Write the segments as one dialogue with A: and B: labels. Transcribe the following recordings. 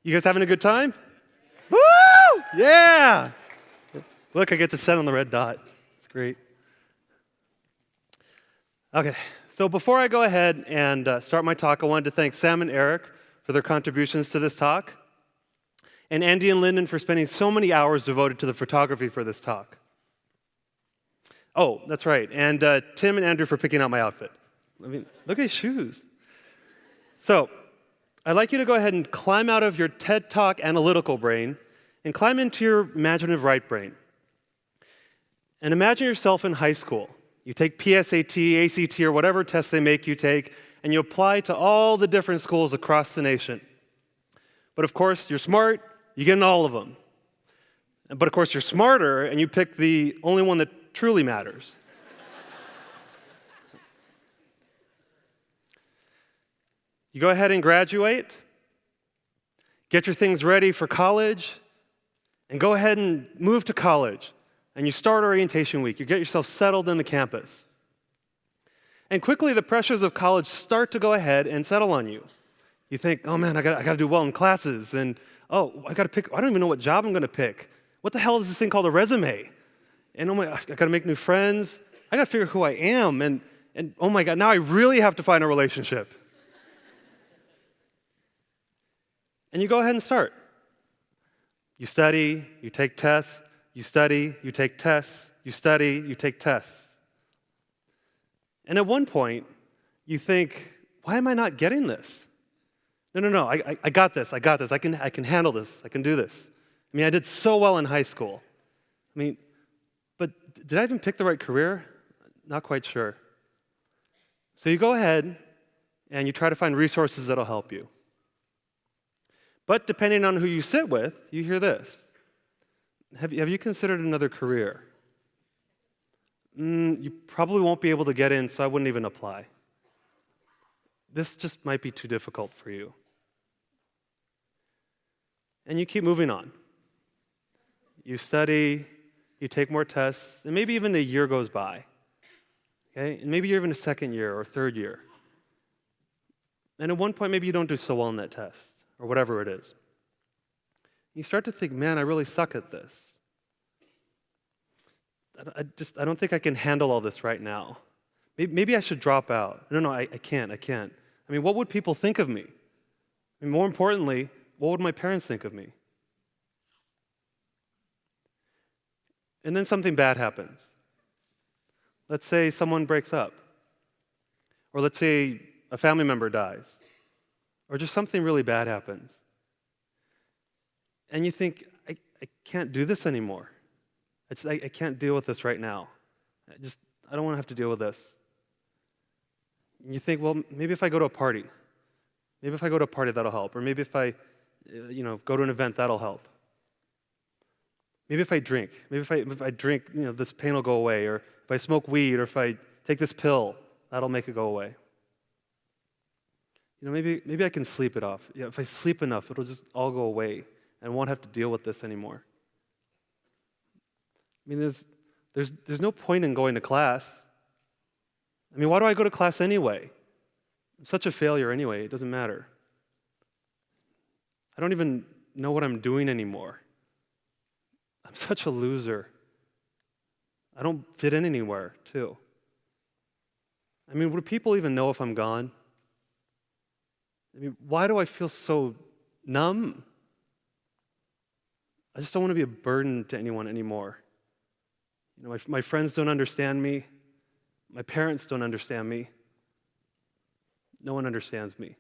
A: You guys having a good time? Woo! Yeah! Look, I get to set on the red dot. It's great. Okay, so before I go ahead and start my talk, I wanted to thank Sam and Eric for their contributions to this talk, and Andy and Lyndon for spending so many hours devoted to the photography for this talk. Oh, that's right, and Tim and Andrew for picking out my outfit. I mean, look at his shoes. So, I'd like you to go ahead and climb out of your TED Talk analytical brain and climb into your imaginative right brain. And imagine yourself in high school. You take PSAT, ACT, or whatever test they make you take, and you apply to all the different schools across the nation. But of course, you're smart, you get in all of them. But of course, you're smarter, and you pick the only one that truly matters. You go ahead and graduate, get your things ready for college, and go ahead and move to college. And you start orientation week. You get yourself settled in the campus. And quickly, the pressures of college start to go ahead and settle on you. You think, oh man, I got to do well in classes. And oh, I don't even know what job I'm going to pick. What the hell is this thing called a resume? And oh my, I got to make new friends. I got to figure out who I am. And oh my God, now I really have to find a relationship. And you go ahead and start. You study, you take tests, you study, you take tests, you study, you take tests. And at one point, you think, why am I not getting this? No, I got this, I can handle this, I can do this. I mean, I did so well in high school. I mean, but did I even pick the right career? Not quite sure. So you go ahead and you try to find resources that'll help you. But depending on who you sit with, you hear this. Have you considered another career? You probably won't be able to get in, so I wouldn't even apply. This just might be too difficult for you. And you keep moving on. You study, you take more tests, and maybe even a year goes by. Okay? And maybe you're even a second year or third year. And at one point, maybe you don't do so well in that test, or whatever it is. You start to think, man, I really suck at this. I don't think I can handle all this right now. Maybe I should drop out. No, I can't. I mean, what would people think of me? I mean, more importantly, what would my parents think of me? And then something bad happens. Let's say someone breaks up. Or let's say a family member dies. Or just something really bad happens. And you think, I can't do this anymore. I can't deal with this right now. I don't want to have to deal with this. And you think, well, maybe if I go to a party. Maybe if I go to a party, that'll help. Or maybe if I go to an event, that'll help. Maybe if I drink. Maybe if I drink, this pain will go away. Or if I smoke weed, or if I take this pill, that'll make it go away. Maybe I can sleep it off. If I sleep enough, it'll just all go away, and I won't have to deal with this anymore. I mean, there's no point in going to class. I mean, why do I go to class anyway? I'm such a failure anyway. It doesn't matter. I don't even know what I'm doing anymore. I'm such a loser. I don't fit in anywhere, too. I mean, would people even know if I'm gone? I mean, why do I feel so numb? I just don't want to be a burden to anyone anymore. My friends don't understand me. My parents don't understand me. No one understands me.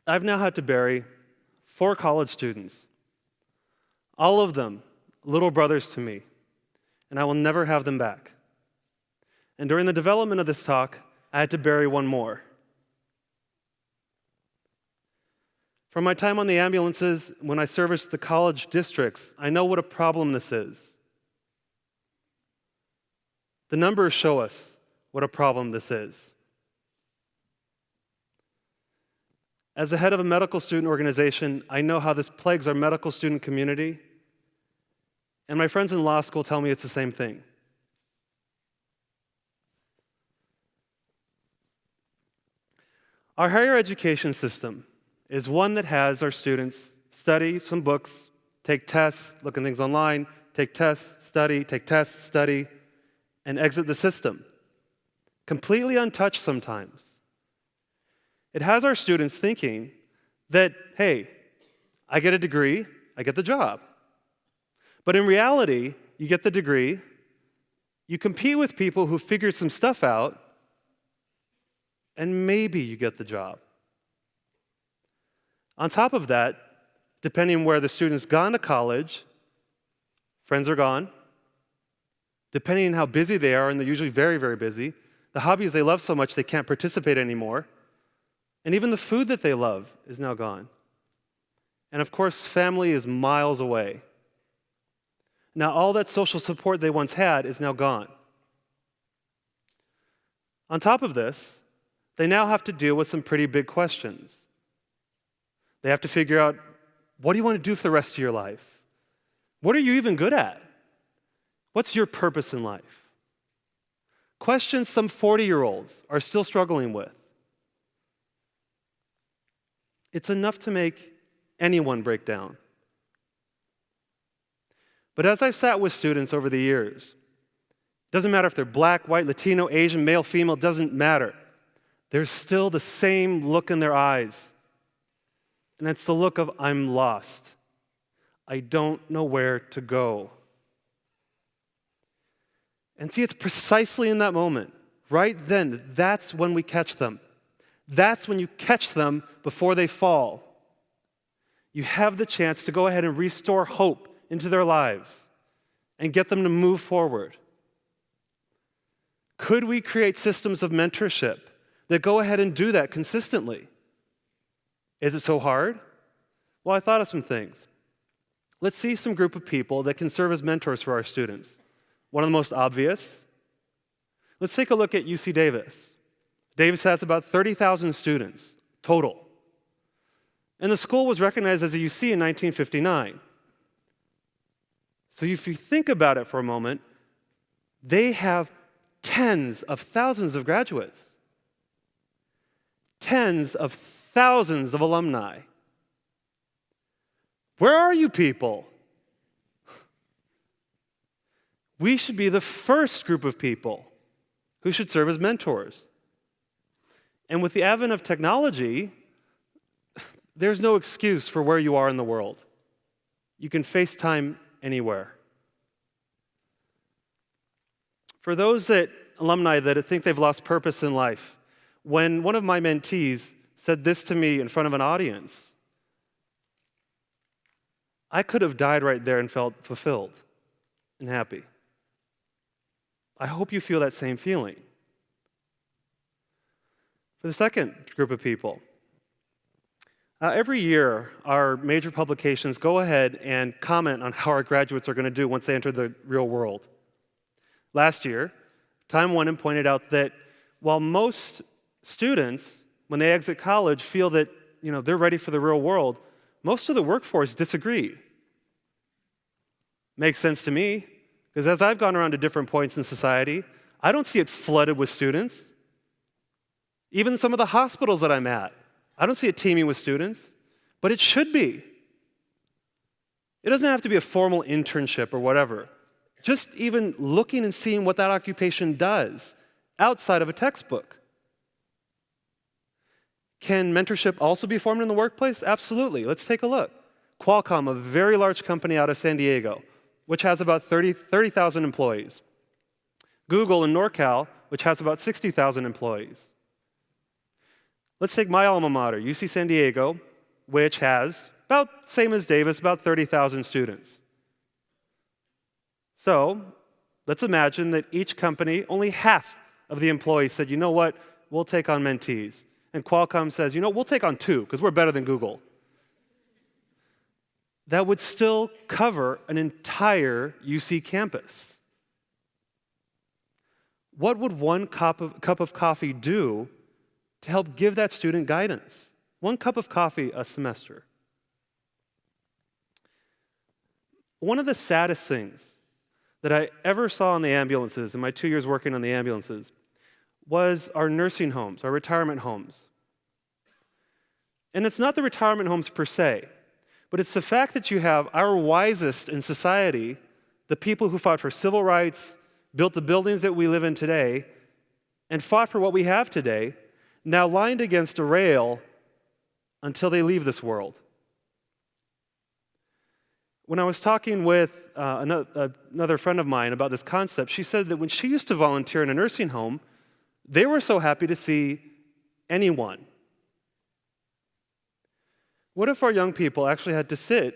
A: I've now had to bury 4 college students, all of them little brothers to me, and I will never have them back. And during the development of this talk, I had to bury one more. From my time on the ambulances, when I serviced the college districts, I know what a problem this is. The numbers show us what a problem this is. As the head of a medical student organization, I know how this plagues our medical student community, and my friends in law school tell me it's the same thing. Our higher education system is one that has our students study some books, take tests, look at things online, take tests, study, and exit the system. Completely untouched sometimes. It has our students thinking that, hey, I get a degree, I get the job. But in reality, you get the degree, you compete with people who figured some stuff out, and maybe you get the job. On top of that, depending on where the student's gone to college, friends are gone. Depending on how busy they are, and they're usually very, very busy, the hobbies they love so much they can't participate anymore. And even the food that they love is now gone. And of course, family is miles away. Now, all that social support they once had is now gone. On top of this, they now have to deal with some pretty big questions. They have to figure out, what do you want to do for the rest of your life? What are you even good at? What's your purpose in life? Questions some 40-year-olds are still struggling with. It's enough to make anyone break down. But as I've sat with students over the years, doesn't matter if they're black, white, Latino, Asian, male, female, doesn't matter. There's still the same look in their eyes. And it's the look of, I'm lost. I don't know where to go. And see, it's precisely in that moment, right then, that's when we catch them. That's when you catch them before they fall. You have the chance to go ahead and restore hope into their lives and get them to move forward. Could we create systems of mentorship that go ahead and do that consistently? Is it so hard? Well, I thought of some things. Let's see some group of people that can serve as mentors for our students. One of the most obvious. Let's take a look at UC Davis has about 30,000 students total. And the school was recognized as a UC in 1959. So if you think about it for a moment, they have tens of thousands of graduates, tens of thousands of alumni. Where are you people? We should be the first group of people who should serve as mentors. And with the advent of technology, there's no excuse for where you are in the world. You can FaceTime anywhere. For those alumni that think they've lost purpose in life, when one of my mentees said this to me in front of an audience, I could have died right there and felt fulfilled and happy. I hope you feel that same feeling. For the second group of people, every year our major publications go ahead and comment on how our graduates are going to do once they enter the real world. Last year, Time One pointed out that while most students, when they exit college, feel that they're ready for the real world, most of the workforce disagree. Makes sense to me, because as I've gone around to different points in society, I don't see it flooded with students. Even some of the hospitals that I'm at, I don't see it teeming with students, but it should be. It doesn't have to be a formal internship or whatever. Just even looking and seeing what that occupation does outside of a textbook. Can mentorship also be formed in the workplace? Absolutely. Let's take a look. Qualcomm, a very large company out of San Diego, which has about 30,000 employees. Google in NorCal, which has about 60,000 employees. Let's take my alma mater, UC San Diego, which has about same as Davis, about 30,000 students. So let's imagine that each company, only half of the employees said, you know what, we'll take on mentees. And Qualcomm says, we'll take on 2 because we're better than Google. That would still cover an entire UC campus. What would one cup of coffee do to help give that student guidance? 1 cup of coffee a semester. One of the saddest things that I ever saw on the ambulances in my 2 years working on the ambulances was our nursing homes, our retirement homes. And it's not the retirement homes per se, but it's the fact that you have our wisest in society, the people who fought for civil rights, built the buildings that we live in today, and fought for what we have today, now lined against a rail until they leave this world. When I was talking with another friend of mine about this concept, she said that when she used to volunteer in a nursing home, they were so happy to see anyone. What if our young people actually had to sit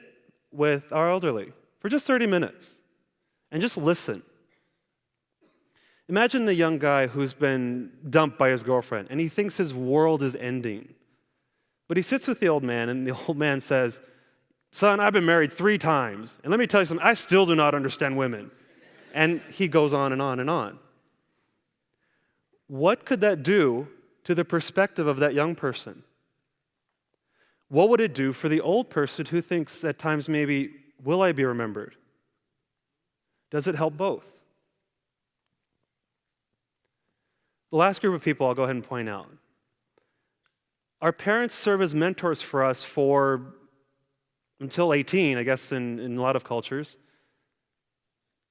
A: with our elderly for just 30 minutes and just listen? Imagine the young guy who's been dumped by his girlfriend and he thinks his world is ending. But he sits with the old man and the old man says, "Son, I've been married 3 times, and let me tell you something, I still do not understand women." And he goes on and on and on. What could that do to the perspective of that young person? What would it do for the old person who thinks at times maybe, will I be remembered? Does it help both? The last group of people I'll go ahead and point out. Our parents serve as mentors for us for until 18, I guess, in a lot of cultures.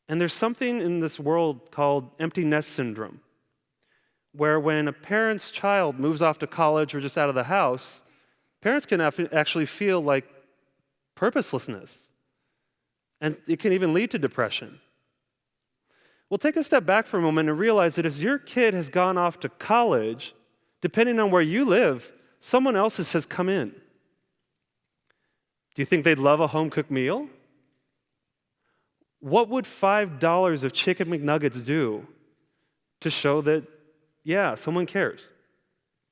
A: And there's something in this world called empty nest syndrome, where when a parent's child moves off to college or just out of the house, parents can actually feel like purposelessness. And it can even lead to depression. Well, take a step back for a moment and realize that as your kid has gone off to college, depending on where you live, someone else's has come in. Do you think they'd love a home-cooked meal? What would $5 of chicken McNuggets do to show that, yeah, someone cares?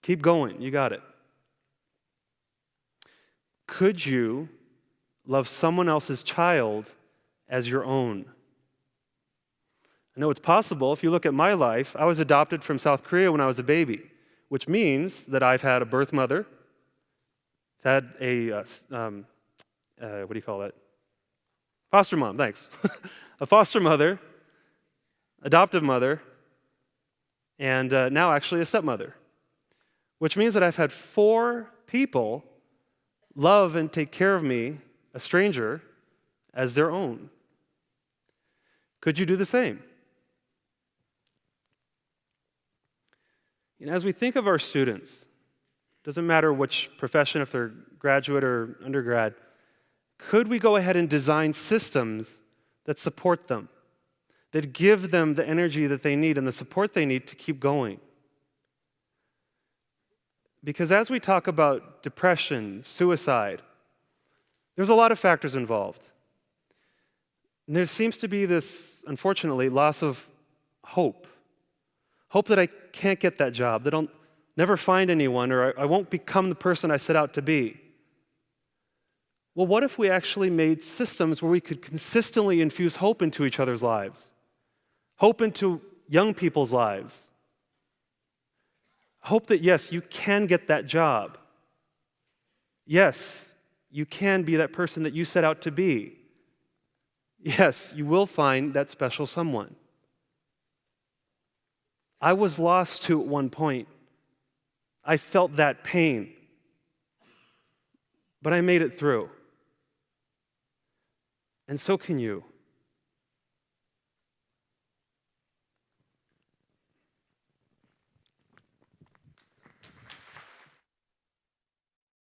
A: Keep going, you got it. Could you love someone else's child as your own? I know it's possible. If you look at my life, I was adopted from South Korea when I was a baby, which means that I've had a birth mother, had a, what do you call that? Foster mom, thanks. A foster mother, adoptive mother, and now actually a stepmother, which means that I've had 4 people love and take care of me, a stranger, as their own. Could you do the same? As we think of our students, doesn't matter which profession, if they're graduate or undergrad, could we go ahead and design systems that support them, that give them the energy that they need and the support they need to keep going? Because as we talk about depression, suicide, there's a lot of factors involved. And there seems to be this, unfortunately, loss of hope. Hope that I can't get that job, that I'll never find anyone, or I won't become the person I set out to be. Well, what if we actually made systems where we could consistently infuse hope into each other's lives? Hope into young people's lives. Hope that, yes, you can get that job. Yes, you can be that person that you set out to be. Yes, you will find that special someone. I was lost too at one point. I felt that pain. But I made it through. And so can you.